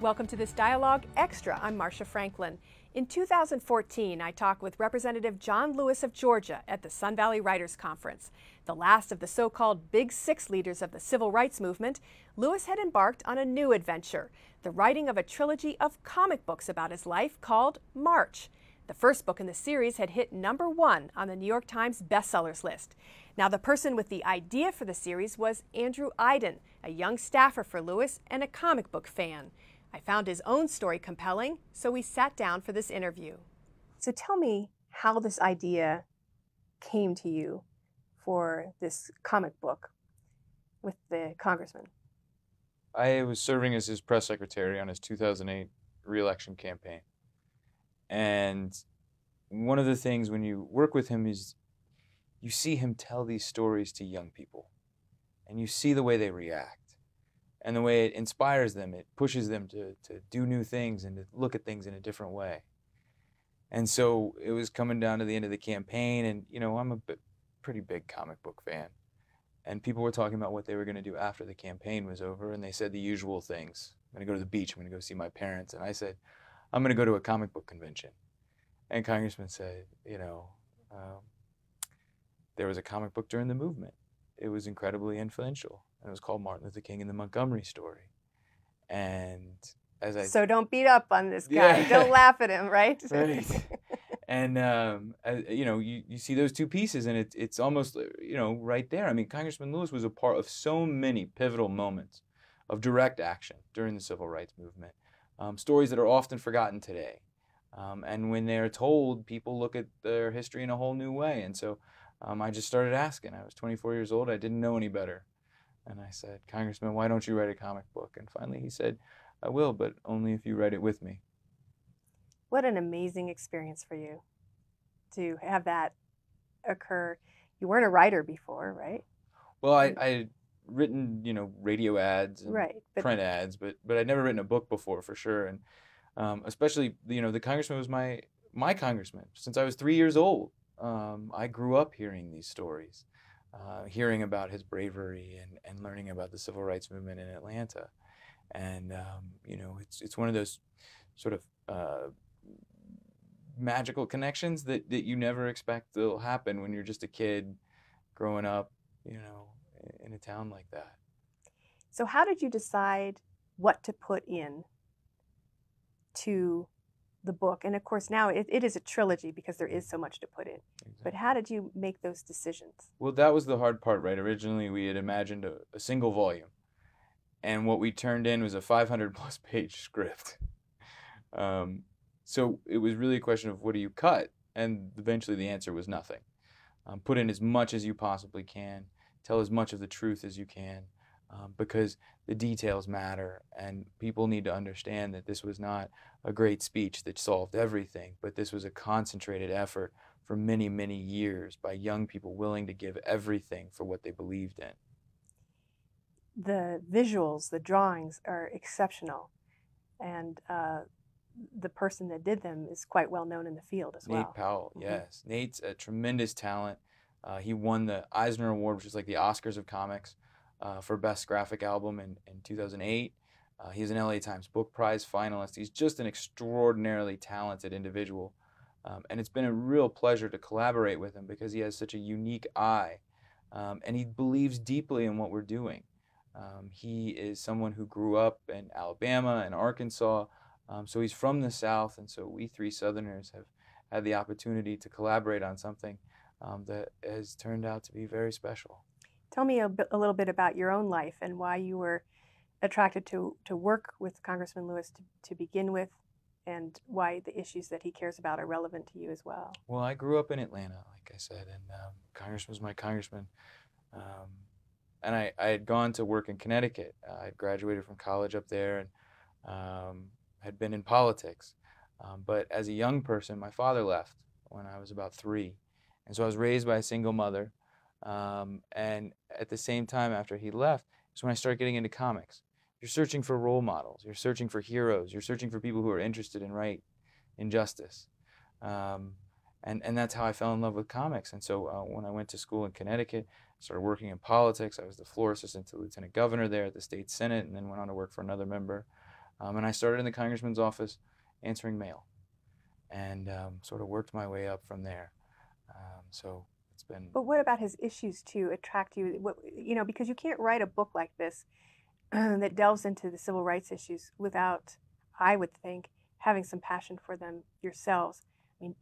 Welcome to this Dialogue Extra. I'm Marcia Franklin. In 2014, I talked with Representative John Lewis of Georgia at the Sun Valley Writers Conference. The last of the so-called Big Six leaders of the civil rights movement, Lewis had embarked on a new adventure, the writing of a trilogy of comic books about his life called March. The first book in the series had hit #1 on the New York Times bestsellers list. Now, the person with the idea for the series was Andrew Aydin, a young staffer for Lewis and a comic book fan. I found his own story compelling, so we sat down for this interview. So tell me how this idea came to you for this comic book with the congressman. I was serving as his press secretary on his 2008 re-election campaign. And one of the things when you work with him is you see him tell these stories to young people. And you see the way they react. And the way it inspires them, it pushes them to do new things and to look at things in a different way. And so it was coming down to the end of the campaign, and I'm a pretty big comic book fan. And people were talking about what they were going to do after the campaign was over, and they said the usual things. I'm going to go to the beach, I'm going to go see my parents. And I said, I'm going to go to a comic book convention. And Congressman said, there was a comic book during the movement. It was incredibly influential. And it was called Martin Luther King and the Montgomery Story. And So don't beat up on this guy. Yeah. Don't laugh at him, right? Right. And, you see those two pieces, and it's almost, right there. I mean, Congressman Lewis was a part of so many pivotal moments of direct action during the civil rights movement. Stories that are often forgotten today. And when they're told, people look at their history in a whole new way. And so I just started asking. I was 24 years old. I didn't know any better. And I said, Congressman, why don't you write a comic book? And finally he said, I will, but only if you write it with me. What an amazing experience for you to have that occur. You weren't a writer before, right? Well, I had written, radio ads and print ads, but I'd never written a book before, for sure. And especially, the congressman was my congressman since I was 3 years old. I grew up hearing these stories, hearing about his bravery and learning about the civil rights movement in Atlanta. And, it's one of those sort of magical connections that you never expect will happen when you're just a kid growing up, in a town like that. So how did you decide what to put in to the book? And of course now it is a trilogy because there is so much to put in. Exactly. But how did you make those decisions? Well, that was the hard part, right? Originally we had imagined a single volume, and what we turned in was a 500+ page script. So it was really a question of what do you cut? And eventually the answer was nothing. Put in as much as you possibly can, tell as much of the truth as you can, because the details matter, and people need to understand that this was not a great speech that solved everything, but this was a concentrated effort for many, many years by young people willing to give everything for what they believed in. The visuals, the drawings are exceptional, and the person that did them is quite well known in the field as well. Nate Powell, yes. Nate's a tremendous talent. He won the Eisner Award, which is like the Oscars of comics, for Best Graphic Album in 2008. He's an LA Times Book Prize finalist. He's just an extraordinarily talented individual. And it's been a real pleasure to collaborate with him because he has such a unique eye. And he believes deeply in what we're doing. He is someone who grew up in Alabama and Arkansas. So he's from the South, and so we three Southerners have had the opportunity to collaborate on something that has turned out to be very special. Tell me a little bit about your own life and why you were attracted to work with Congressman Lewis to begin with, and why the issues that he cares about are relevant to you as well. Well, I grew up in Atlanta, like I said, and Congressman was my congressman. And I had gone to work in Connecticut. I had graduated from college up there and had been in politics. But as a young person, my father left when I was about 3. And so I was raised by a single mother. And at the same time after he left, is when I started getting into comics. You're searching for role models. You're searching for heroes. You're searching for people who are interested in right, in justice. And that's how I fell in love with comics. And so when I went to school in Connecticut, I started working in politics. I was the floor assistant to Lieutenant Governor there at the state Senate, and then went on to work for another member And I started in the congressman's office answering mail, and sort of worked my way up from there. So it's been. But what about his issues to attract you? Because you can't write a book like this that delves into the civil rights issues without, I would think, having some passion for them yourselves. I mean,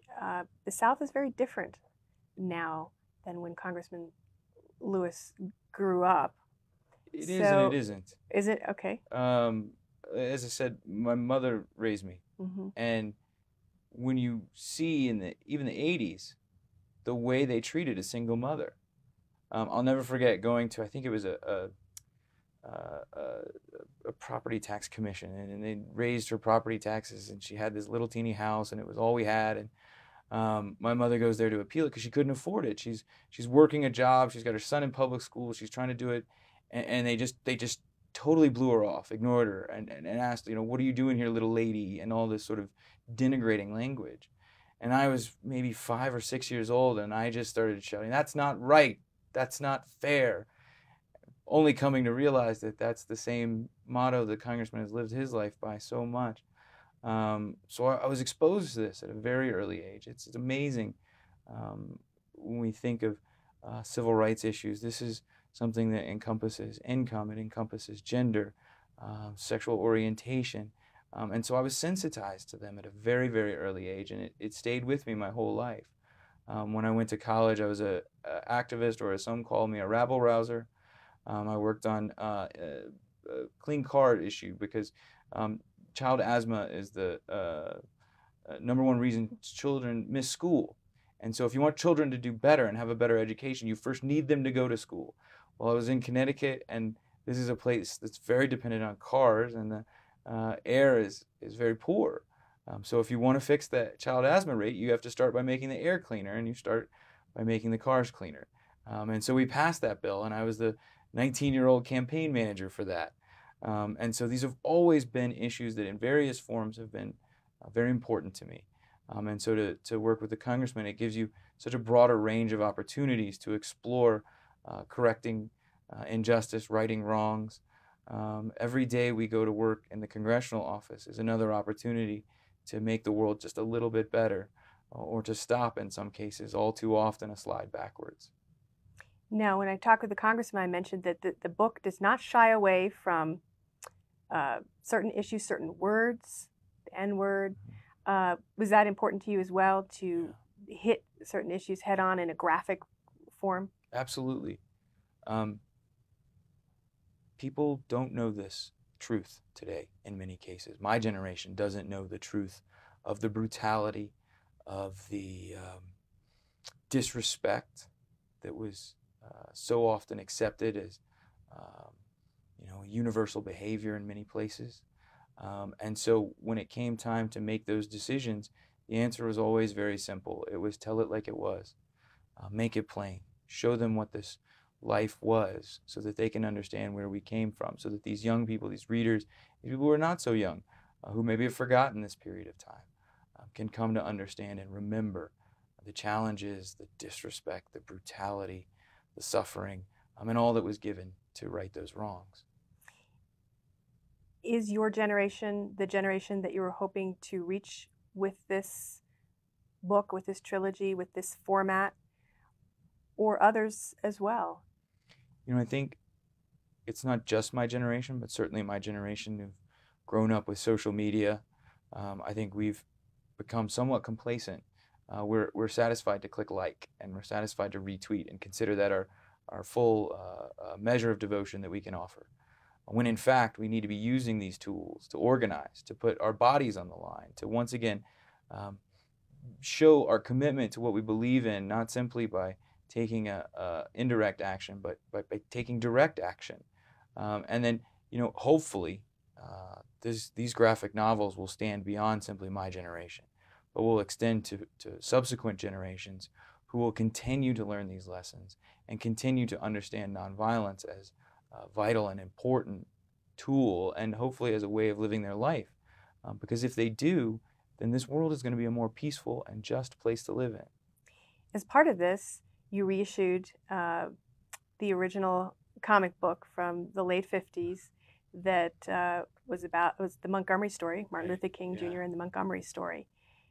the South is very different now than when Congressman Lewis grew up. It is and it isn't. Is it? Okay. As I said, my mother raised me, and when you see in even the 80s, the way they treated a single mother, I'll never forget going to, I think it was a property tax commission, and they raised her property taxes, and she had this little teeny house, and it was all we had. And my mother goes there to appeal it because she couldn't afford it. She's working a job. She's got her son in public school. She's trying to do it, and they just totally blew her off, ignored her, and asked, what are you doing here, little lady, and all this sort of denigrating language. And I was maybe 5 or 6 years old, and I just started shouting, "That's not right. That's not fair." Only coming to realize that that's the same motto the congressman has lived his life by so much. So I was exposed to this at a very early age. It's amazing when we think of civil rights issues. This is something that encompasses income, it encompasses gender, sexual orientation. And so I was sensitized to them at a very, very early age, and it stayed with me my whole life. When I went to college, I was an activist, or as some call me, a rabble-rouser. I worked on a clean car issue because child asthma is the #1 reason children miss school. And so if you want children to do better and have a better education, you first need them to go to school. Well, I was in Connecticut, and this is a place that's very dependent on cars, and the air is very poor. So if you want to fix that child asthma rate, you have to start by making the air cleaner, and you start by making the cars cleaner. And so we passed that bill, and I was the 19-year-old campaign manager for that. And so these have always been issues that in various forms have been very important to me. And so to work with the congressman, it gives you such a broader range of opportunities to explore correcting injustice, righting wrongs. Every day we go to work in the congressional office is another opportunity to make the world just a little bit better, or to stop, in some cases, all too often, a slide backwards. Now, when I talked with the congressman, I mentioned that the book does not shy away from certain issues, certain words, the N-word. Was that important to you as well, to hit certain issues head on in a graphic form? Absolutely. People don't know this truth today in many cases. My generation doesn't know the truth of the brutality, of the disrespect that was so often accepted as universal behavior in many places. And so when it came time to make those decisions, the answer was always very simple. It was tell it like it was. Make it plain. Show them what this life was, so that they can understand where we came from, so that these young people, these readers, these people who are not so young, who maybe have forgotten this period of time, can come to understand and remember the challenges, the disrespect, the brutality, the suffering, and all that was given to right those wrongs. Is your generation the generation that you were hoping to reach with this book, with this trilogy, with this format, or others as well? I think it's not just my generation, but certainly my generation who've grown up with social media. I think we've become somewhat complacent. We're satisfied to click like, and we're satisfied to retweet and consider that our full measure of devotion that we can offer. When in fact, we need to be using these tools to organize, to put our bodies on the line, to once again show our commitment to what we believe in, not simply by taking indirect action, but by taking direct action. And then, hopefully, these graphic novels will stand beyond simply my generation, but will extend to subsequent generations who will continue to learn these lessons and continue to understand nonviolence as a vital and important tool, and hopefully as a way of living their life. Because if they do, then this world is going to be a more peaceful and just place to live in. As part of this, you reissued the original comic book from the late 50s, that was the Montgomery story, Martin Luther King Yeah. Jr. and the Montgomery story.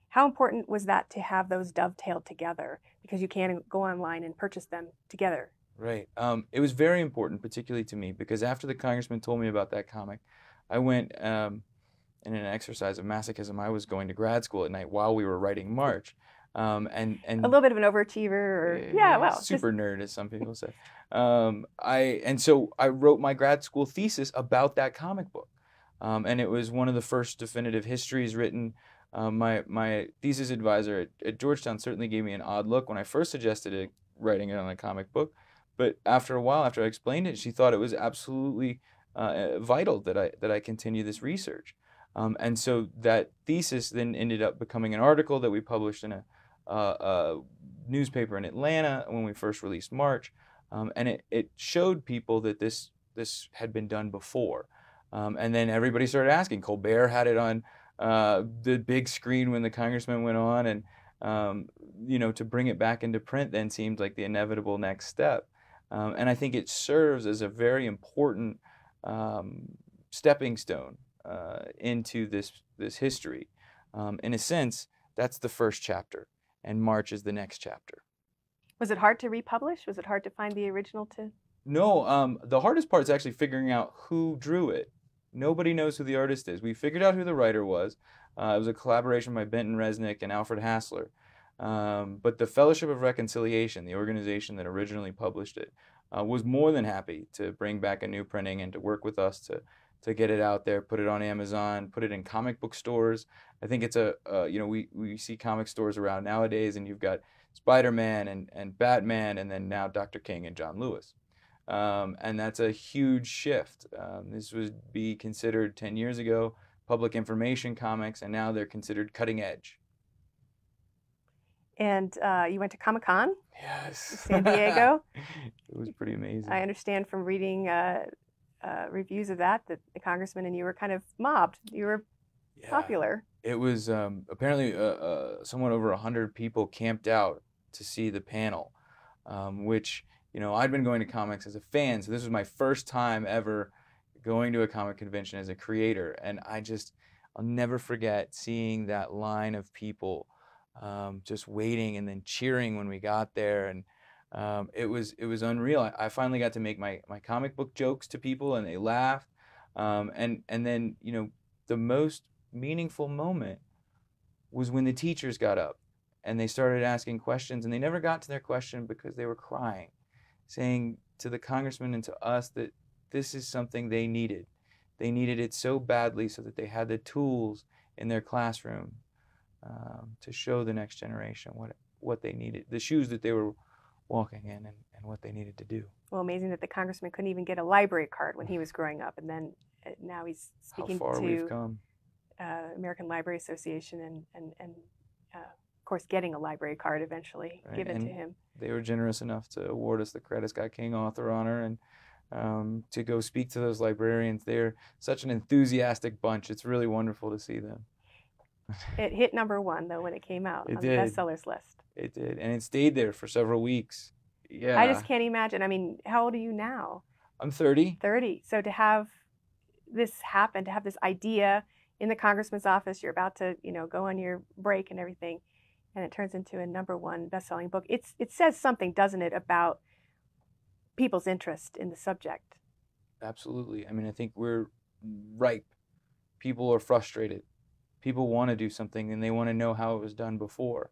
How important was that to have those dovetailed together? Because you can't go online and purchase them together. Right. It was very important, particularly to me, because after the congressman told me about that comic, I went in an exercise of masochism. I was going to grad school at night while we were writing March. And a little bit of an overachiever, or super nerd, as some people say. So I wrote my grad school thesis about that comic book, and it was one of the first definitive histories written. My thesis advisor at Georgetown certainly gave me an odd look when I first suggested writing it on a comic book, but after a while, after I explained it, she thought it was absolutely vital that I continue this research. And so that thesis then ended up becoming an article that we published in a newspaper in Atlanta when we first released March, and it showed people that this had been done before, and then everybody started asking. Colbert had it on the big screen when the congressman went on, and to bring it back into print then seemed like the inevitable next step, and I think it serves as a very important stepping stone into this history. In a sense, that's the first chapter, and March is the next chapter. Was it hard to republish? Was it hard to find the original to? No, the hardest part is actually figuring out who drew it. Nobody knows who the artist is. We figured out who the writer was. It was a collaboration by Benton Resnick and Alfred Hassler. But the Fellowship of Reconciliation, the organization that originally published it, was more than happy to bring back a new printing and to work with us to get it out there, put it on Amazon, put it in comic book stores. I think it's we see comic stores around nowadays, and you've got Spider-Man and Batman, and then now Dr. King and John Lewis. And that's a huge shift. This would be considered 10 years ago public information comics, and now they're considered cutting edge. And you went to Comic-Con? Yes. San Diego? It was pretty amazing. I understand from reading reviews of that the congressman and you were kind of mobbed. You were popular. It was apparently somewhat over 100 people camped out to see the panel, which, I'd been going to comics as a fan, so this was my first time ever going to a comic convention as a creator, and I'll never forget seeing that line of people just waiting and then cheering when we got there, and it was unreal. I finally got to make my comic book jokes to people, and they laughed, and then the most meaningful moment was when the teachers got up and they started asking questions, and they never got to their question because they were crying, saying to the congressman and to us that this is something they needed. They needed it so badly so that they had the tools in their classroom to show the next generation what they needed, the shoes that they were walking in, and what they needed to do. Well, amazing that the congressman couldn't even get a library card when he was growing up, and then now he's speaking How far to we've come. American Library Association and of course getting a library card eventually given to him. They were generous enough to award us the Coretta Scott King Author Honor, and to go speak to those librarians. They're such an enthusiastic bunch. It's really wonderful to see them. It hit #1 though when it came out on the bestsellers list. It did, and it stayed there for several weeks. Yeah. I just can't imagine. I mean, how old are you now? I'm 30. 30. So to have this happen, to have this idea in the congressman's office, you're about to, go on your break and everything, and it turns into a #1 best-selling book. It says something, doesn't it, about people's interest in the subject? Absolutely. I mean, I think we're ripe. People are frustrated. People want to do something, and they want to know how it was done before.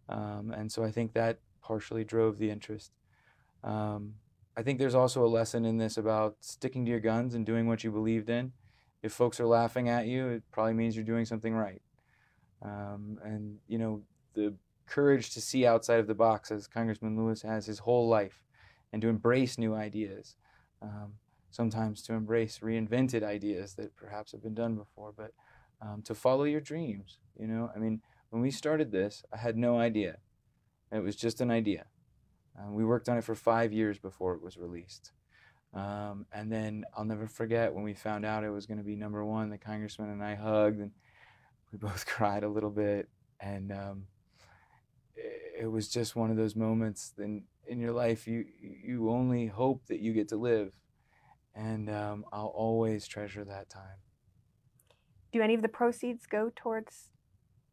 And so I think that partially drove the interest. I think there's also a lesson in this about sticking to your guns and doing what you believed in. If folks are laughing at you, it probably means you're doing something right. And, the courage to see outside of the box, as Congressman Lewis has his whole life, and to embrace new ideas. Sometimes to embrace reinvented ideas that perhaps have been done before, but to follow your dreams. I mean, when we started this, I had no idea. It was just an idea. We worked on it for 5 years before it was released. And then I'll never forget when we found out it was going to be #1, the congressman and I hugged, and we both cried a little bit. And it was just one of those moments in your life you only hope that you get to live. and I'll always treasure that time. Do any of the proceeds go towards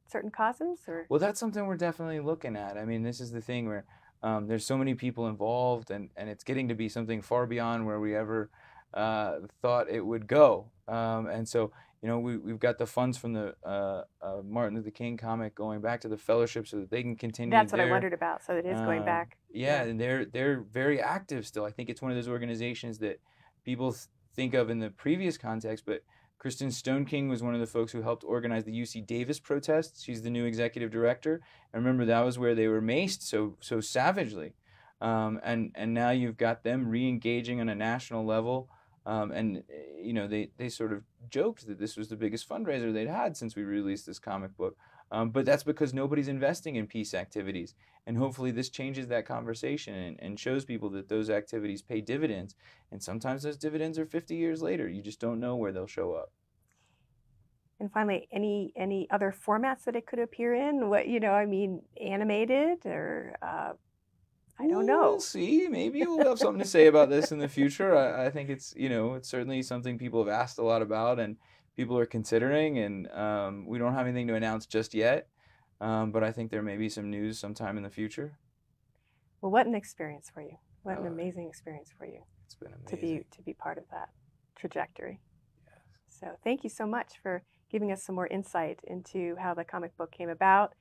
certain causes, or? Well, that's something we're definitely looking at. I mean, this is the thing where there's so many people involved, and it's getting to be something far beyond where we ever thought it would go. And so, you know, we've got the funds from the Martin Luther King comic going back to the fellowship so that they can continue. That's what I wondered about. So it is going back. Yeah, and they're very active still. I think it's one of those organizations that people think of in the previous context, but Kristen Stoneking was one of the folks who helped organize the UC Davis protests. She's the new executive director. And remember, that was where they were maced so savagely. And now you've got them re-engaging on a national level. And, you know, they sort of joked that this was the biggest fundraiser they'd had since we released this comic book. But that's because nobody's investing in peace activities. And hopefully this changes that conversation and shows people that those activities pay dividends. And sometimes those dividends are 50 years later. You just don't know where they'll show up. And finally, any other formats that it could appear in? What, you know, I mean, animated or I don't know. We'll see. Maybe we'll have something to say about this in the future. I think it's, you know, it's certainly something people have asked a lot about and people are considering, and we don't have anything to announce just yet. But I think there may be some news sometime in the future. Well, what an experience for you. What an amazing experience for you. It's been amazing. To be part of that trajectory. Yes. So thank you so much for giving us some more insight into how the comic book came about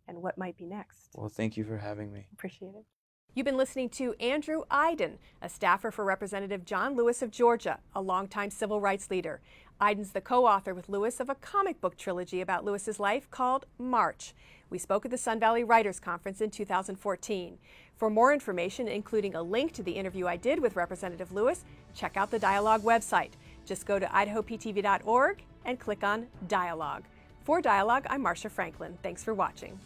and what might be next. Well, thank you for having me. Appreciate it. You've been listening to Andrew Aydin, a staffer for Representative John Lewis of Georgia, a longtime civil rights leader. Aydin's the co-author with Lewis of a comic book trilogy about Lewis's life called March. We spoke at the Sun Valley Writers Conference in 2014. For more information, including a link to the interview I did with Representative Lewis, check out the Dialogue website. Just go to idahoptv.org and click on Dialogue. For Dialogue, I'm Marsha Franklin. Thanks for watching.